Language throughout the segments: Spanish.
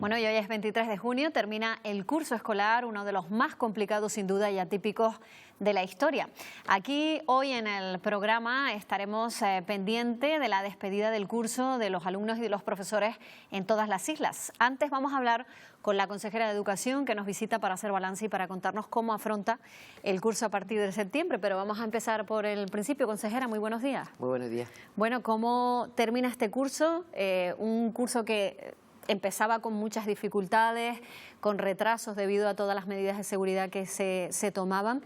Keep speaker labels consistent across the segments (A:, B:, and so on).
A: Bueno, y hoy es 23 de junio, termina el curso escolar, uno de los más complicados sin duda y atípicos de la historia. Aquí hoy en el programa estaremos pendiente de la despedida del curso de los alumnos y de los profesores en todas las islas. Antes vamos a hablar con la consejera de Educación que nos visita para hacer balance y para contarnos cómo afronta el curso a partir de septiembre. Pero vamos a empezar por el principio. Consejera, muy buenos días.
B: Muy buenos días.
A: Bueno, ¿cómo termina este curso? Un curso que empezaba con muchas dificultades, con retrasos debido a todas las medidas de seguridad que se tomaban,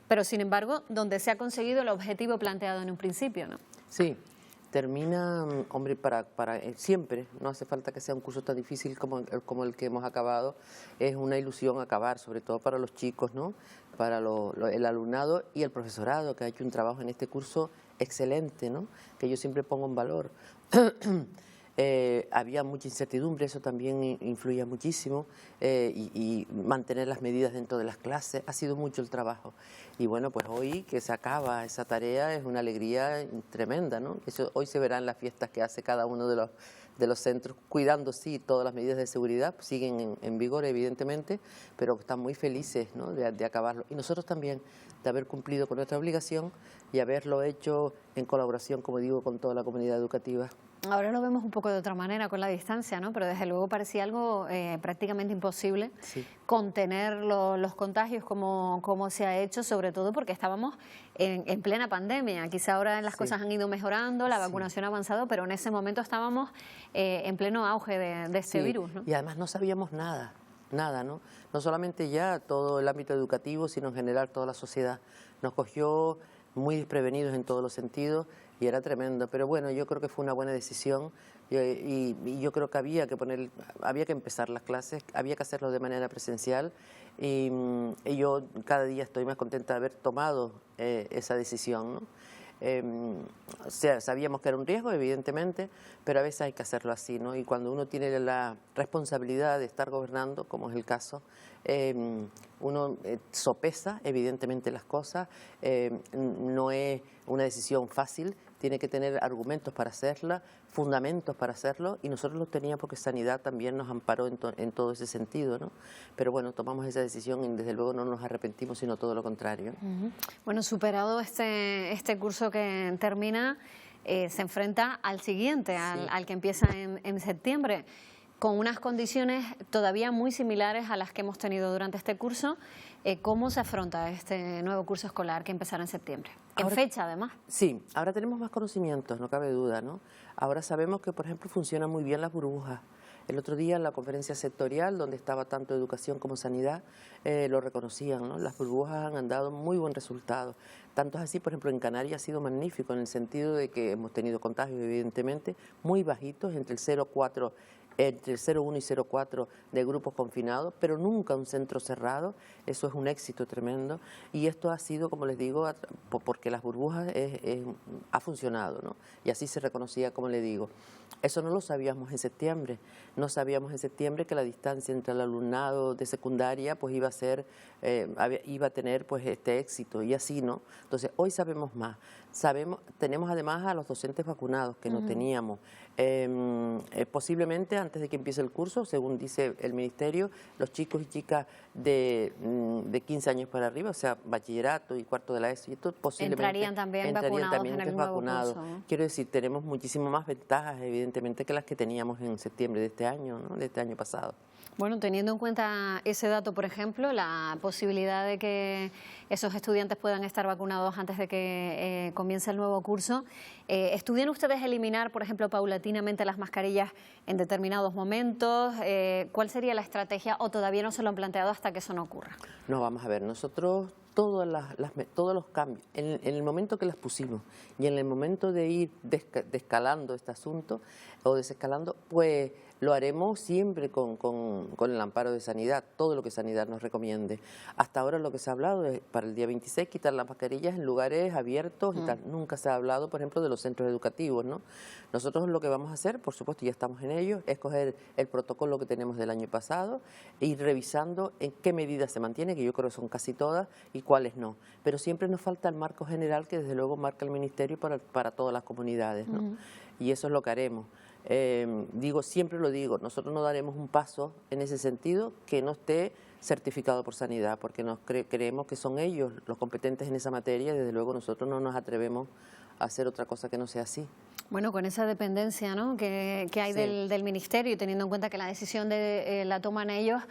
A: pero sin embargo, donde se ha conseguido el objetivo planteado en un principio, ¿no?
B: Sí, termina, hombre, para siempre, no hace falta que sea un curso tan difícil como el que hemos acabado, es una ilusión acabar, sobre todo para los chicos, ¿no? Para el alumnado y el profesorado, que ha hecho un trabajo en este curso excelente, ¿no? Que yo siempre pongo en valor. Había mucha incertidumbre, eso también influía muchísimo, y mantener las medidas dentro de las clases, ha sido mucho el trabajo. Y bueno, pues hoy que se acaba esa tarea es una alegría tremenda, ¿no? Eso hoy se verá en las fiestas que hace cada uno de los centros, cuidando, sí, todas las medidas de seguridad, siguen en vigor evidentemente, pero están muy felices, ¿no? de acabarlo. Y nosotros también, de haber cumplido con nuestra obligación y haberlo hecho en colaboración, como digo, con toda la comunidad educativa.
A: Ahora lo vemos un poco de otra manera con la distancia, ¿no? Pero desde luego parecía algo prácticamente imposible contener los contagios como se ha hecho, sobre todo porque estábamos en plena pandemia. Quizá ahora las cosas han ido mejorando, la vacunación ha avanzado, pero en ese momento estábamos en pleno auge de este virus, ¿no?
B: Y además no sabíamos nada, ¿no? No solamente ya todo el ámbito educativo, sino en general toda la sociedad. Nos cogió muy desprevenidos en todos los sentidos y era tremendo, pero bueno, yo creo que fue una buena decisión y yo creo que había que empezar las clases, había que hacerlo de manera presencial y yo cada día estoy más contenta de haber tomado esa decisión, ¿no? O sea, sabíamos que era un riesgo, evidentemente, pero a veces hay que hacerlo así, ¿no? Y cuando uno tiene la responsabilidad de estar gobernando, como es el caso, uno sopesa evidentemente las cosas, no es una decisión fácil, tiene que tener argumentos para hacerla, fundamentos para hacerlo, y nosotros los teníamos porque Sanidad también nos amparó en todo ese sentido, ¿no? Pero bueno, tomamos esa decisión y desde luego no nos arrepentimos, sino todo lo contrario.
A: Bueno, superado este curso que termina, se enfrenta al siguiente, al que empieza en septiembre, con unas condiciones todavía muy similares a las que hemos tenido durante este curso. ¿Cómo se afronta este nuevo curso escolar que empezará en septiembre? En fecha, además.
B: Sí, ahora tenemos más conocimientos, no cabe duda, ¿no? Ahora sabemos que, por ejemplo, funcionan muy bien las burbujas. El otro día en la conferencia sectorial, donde estaba tanto educación como sanidad, lo reconocían, ¿no? Las burbujas han dado muy buen resultado. Tanto es así, por ejemplo, en Canarias ha sido magnífico en el sentido de que hemos tenido contagios, evidentemente, muy bajitos, entre el 0,1 y 0,4 de grupos confinados, pero nunca un centro cerrado. Eso es un éxito tremendo. Y esto ha sido, como les digo, porque las burbujas ha funcionado, ¿no? Y así se reconocía, como les digo. Eso no lo sabíamos en septiembre. No sabíamos en septiembre que la distancia entre el alumnado de secundaria pues iba a tener pues este éxito, y así, ¿no? Entonces, hoy sabemos más. Tenemos además a los docentes vacunados que no teníamos. Posiblemente antes de que empiece el curso, según dice el Ministerio, los chicos y chicas de 15 años para arriba, o sea, bachillerato y cuarto de la ESO, y esto posiblemente
A: entrarían también vacunados en el nuevo curso, ¿no?
B: Quiero decir, tenemos muchísimas más ventajas, evidentemente, que las que teníamos en septiembre de este año, ¿no? De este año pasado.
A: Bueno, teniendo en cuenta ese dato, por ejemplo, la posibilidad de que esos estudiantes puedan estar vacunados antes de que comience el nuevo curso, ¿estudian ustedes eliminar, por ejemplo, paulatinamente las mascarillas en determinados momentos? ¿Cuál sería la estrategia o todavía no se lo han planteado hasta que eso no ocurra?
B: No, vamos a ver, nosotros todos los cambios, en el momento que las pusimos y en el momento de ir desescalando este asunto o desescalando, pues lo haremos siempre con el amparo de Sanidad, todo lo que Sanidad nos recomiende. Hasta ahora lo que se ha hablado es para el día 26 quitar las mascarillas en lugares abiertos y tal. Nunca se ha hablado, por ejemplo, de los centros educativos, ¿no? Nosotros lo que vamos a hacer, por supuesto, ya estamos en ello, es coger el protocolo que tenemos del año pasado e ir revisando en qué medidas se mantiene, que yo creo que son casi todas, y cuáles no. Pero siempre nos falta el marco general que desde luego marca el Ministerio para todas las comunidades, ¿no? Y eso es lo que haremos. Siempre lo digo, nosotros no daremos un paso en ese sentido que no esté certificado por Sanidad, porque creemos que son ellos los competentes en esa materia y desde luego nosotros no nos atrevemos a hacer otra cosa que no sea así.
A: Bueno, con esa dependencia, ¿no?, que hay del Ministerio, y teniendo en cuenta que la decisión la toman ellos,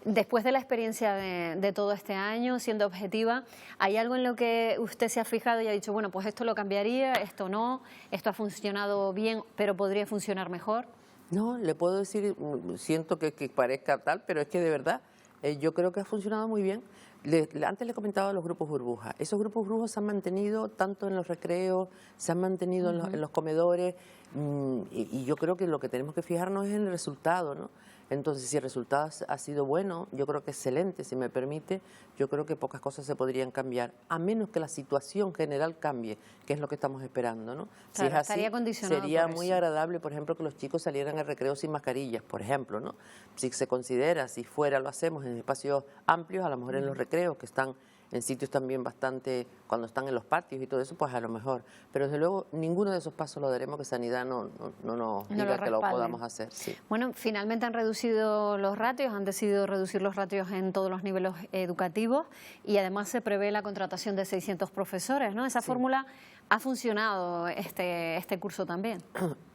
A: después de la experiencia de todo este año, siendo objetiva, ¿hay algo en lo que usted se ha fijado y ha dicho, bueno, pues esto lo cambiaría, esto no, esto ha funcionado bien, pero podría funcionar mejor?
B: No, le puedo decir, siento que parezca tal, pero es que de verdad yo creo que ha funcionado muy bien. Antes le comentaba los grupos burbuja. Esos grupos burbujas se han mantenido tanto en los recreos, se han mantenido en los comedores, y yo creo que lo que tenemos que fijarnos es en el resultado, ¿no? Entonces, si el resultado ha sido bueno, yo creo que excelente, si me permite, yo creo que pocas cosas se podrían cambiar, a menos que la situación general cambie, que es lo que estamos esperando, ¿no?
A: Claro,
B: si es así,
A: estaría condicionado
B: sería
A: por
B: muy
A: eso.
B: agradable, por ejemplo, que los chicos salieran al recreo sin mascarillas, por ejemplo, ¿no? Si se considera, si fuera lo hacemos en espacios amplios, a lo mejor en los recreos que están en sitios también bastante, cuando están en los patios y todo eso, pues a lo mejor. Pero desde luego ninguno de esos pasos lo daremos que Sanidad no nos diga que lo podamos hacer. Sí.
A: Bueno, finalmente han reducido los ratios, han decidido reducir los ratios en todos los niveles educativos y además se prevé la contratación de 600 profesores, ¿no? Esa fórmula ha funcionado este curso también.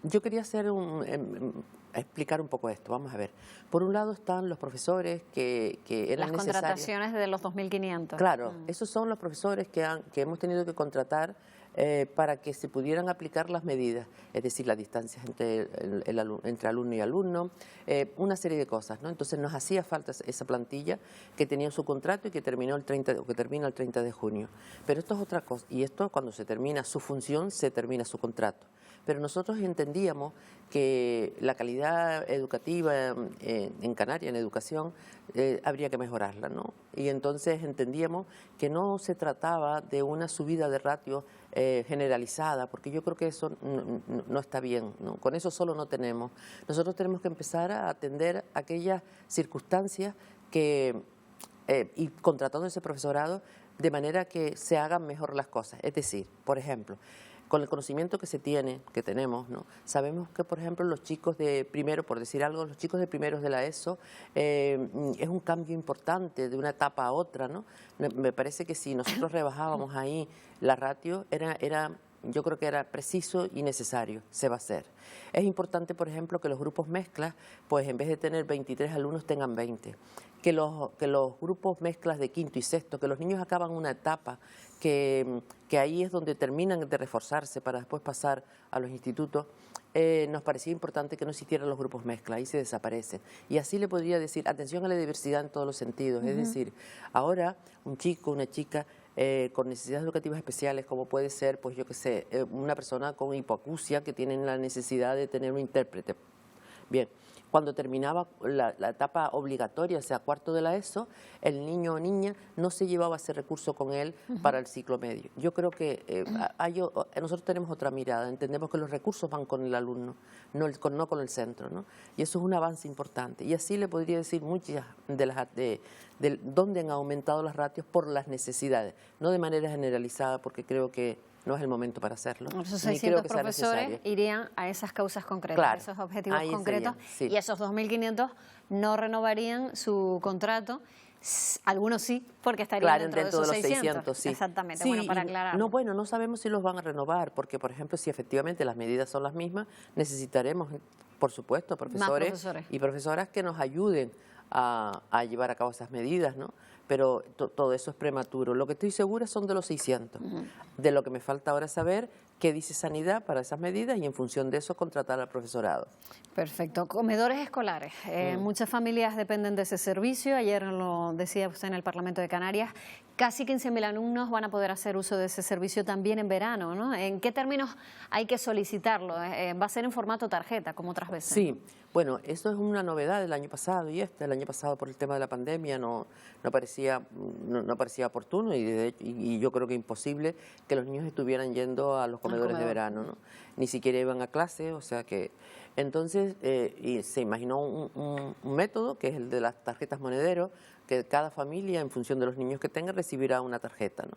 B: Yo quería explicar un poco esto. Vamos a ver. Por un lado están los profesores que eran necesarios.
A: Las contrataciones de los 2.500.
B: Claro, esos son los profesores que hemos tenido que contratar para que se pudieran aplicar las medidas, es decir, las distancias entre alumno y alumno, una serie de cosas, ¿no? Entonces nos hacía falta esa plantilla que tenía su contrato y que termina el 30 de junio. Pero esto es otra cosa, y esto cuando se termina su función, se termina su contrato. Pero nosotros entendíamos que la calidad educativa en Canarias, en educación, habría que mejorarla, ¿no? Y entonces entendíamos que no se trataba de una subida de ratio generalizada, porque yo creo que eso no está bien, ¿no? Con eso solo no tenemos. Nosotros tenemos que empezar a atender aquellas circunstancias y contratando ese profesorado de manera que se hagan mejor las cosas. Es decir, por ejemplo, con el conocimiento que tenemos, ¿no? Sabemos que, por ejemplo, los chicos de primero, por decir algo, los chicos de primeros de la ESO, es un cambio importante de una etapa a otra, ¿no? Me parece que si nosotros rebajábamos ahí la ratio, yo creo que era preciso y necesario, se va a hacer. Es importante, por ejemplo, que los grupos mezclas, pues en vez de tener 23 alumnos, tengan 20. Que los grupos mezclas de quinto y sexto, que los niños acaban una etapa que ahí es donde terminan de reforzarse para después pasar a los institutos, nos parecía importante que no existieran los grupos mezcla, ahí se desaparecen. Y así le podría decir, atención a la diversidad en todos los sentidos, es decir, ahora un chico, una chica con necesidades educativas especiales, como puede ser, pues yo qué sé, una persona con hipoacusia que tienen la necesidad de tener un intérprete. Bien, cuando terminaba la etapa obligatoria, o sea, cuarto de la ESO, el niño o niña no se llevaba ese recurso con él para el ciclo medio. Yo creo que nosotros tenemos otra mirada, entendemos que los recursos van con el alumno, no con el centro, ¿no? Y eso es un avance importante. Y así le podría decir muchas de dónde han aumentado las ratios por las necesidades, no de manera generalizada, porque creo que no es el momento para hacerlo.
A: Esos 600 profesores irían a esas causas concretas,
B: claro,
A: a esos objetivos concretos, y esos 2.500 no renovarían su contrato. Algunos sí, porque estarían dentro de esos 600.
B: Sí.
A: Exactamente,
B: sí,
A: bueno, para aclarar.
B: No sabemos si los van a renovar, porque, por ejemplo, si efectivamente las medidas son las mismas, necesitaremos, por supuesto, profesores y profesoras que nos ayuden a llevar a cabo esas medidas, ¿no? Pero todo eso es prematuro. Lo que estoy segura son de los 600. De lo que me falta ahora es saber qué dice Sanidad para esas medidas y en función de eso contratar al profesorado.
A: Perfecto. Comedores escolares. Muchas familias dependen de ese servicio. Ayer lo decía usted en el Parlamento de Canarias. Casi 15.000 alumnos van a poder hacer uso de ese servicio también en verano, ¿no? ¿En qué términos hay que solicitarlo? ¿Va a ser en formato tarjeta, como otras veces?
B: Sí. Bueno, eso es una novedad del año pasado el año pasado por el tema de la pandemia no parecía oportuno y yo creo que imposible que los niños estuvieran yendo a los comedores de verano, ¿no? Ni siquiera iban a clase, o sea que entonces y se imaginó un método que es el de las tarjetas monedero, que cada familia en función de los niños que tenga recibirá una tarjeta, ¿no?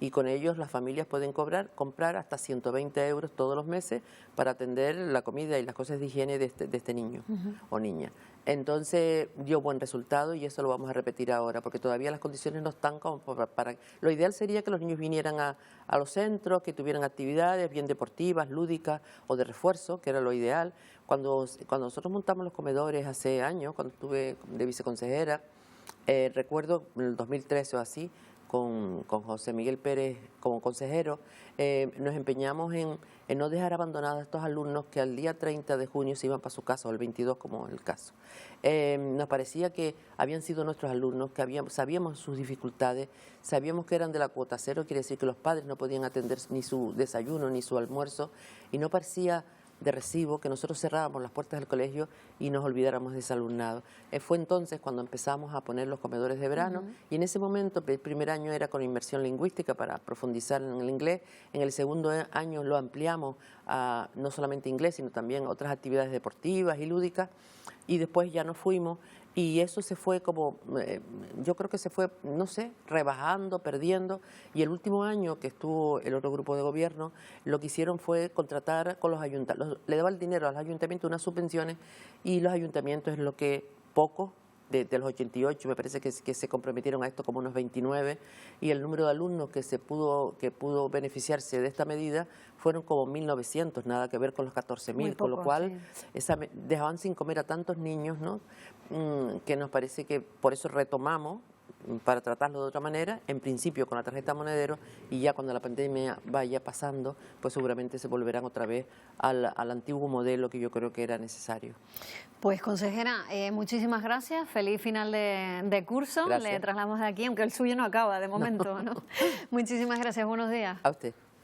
B: y con ellos las familias pueden comprar hasta 120 euros todos los meses para atender la comida y las cosas de higiene de este niño o niña. Entonces dio buen resultado y eso lo vamos a repetir ahora, porque todavía las condiciones no están como para... Lo ideal sería que los niños vinieran a los centros, que tuvieran actividades bien deportivas, lúdicas o de refuerzo, que era lo ideal. Cuando nosotros montamos los comedores hace años, cuando estuve de viceconsejera, recuerdo en el 2013 o así, con José Miguel Pérez como consejero, nos empeñamos en no dejar abandonados a estos alumnos que al día 30 de junio se iban para su casa, o el 22 como es el caso. Nos parecía que habían sido nuestros alumnos, que sabíamos sus dificultades, sabíamos que eran de la cuota cero, quiere decir que los padres no podían atender ni su desayuno ni su almuerzo, y no parecía de recibo que nosotros cerrábamos las puertas del colegio y nos olvidáramos de ese alumnado. Fue entonces cuando empezamos a poner los comedores de verano y en ese momento el primer año era con inmersión lingüística para profundizar en el inglés, en el segundo año lo ampliamos a no solamente inglés sino también otras actividades deportivas y lúdicas y después ya nos fuimos y eso se fue como, yo creo que se fue, no sé, rebajando, perdiendo, y el último año que estuvo el otro grupo de gobierno, lo que hicieron fue contratar con los ayuntamientos, le daban el dinero a los ayuntamientos, unas subvenciones, y los ayuntamientos es lo que poco, de los 88, me parece que se comprometieron a esto como unos 29, y el número de alumnos que pudo beneficiarse de esta medida fueron como 1.900, nada que ver con los 14.000, con lo cual dejaban sin comer a tantos niños, ¿no? Que nos parece que por eso retomamos para tratarlo de otra manera, en principio con la tarjeta monedero, y ya cuando la pandemia vaya pasando, pues seguramente se volverán otra vez al antiguo modelo que yo creo que era necesario.
A: Pues consejera, muchísimas gracias, feliz final de curso,
B: Gracias.
A: le trasladamos de aquí, aunque el suyo no acaba de momento, ¿no? Muchísimas gracias, buenos días.
B: A usted.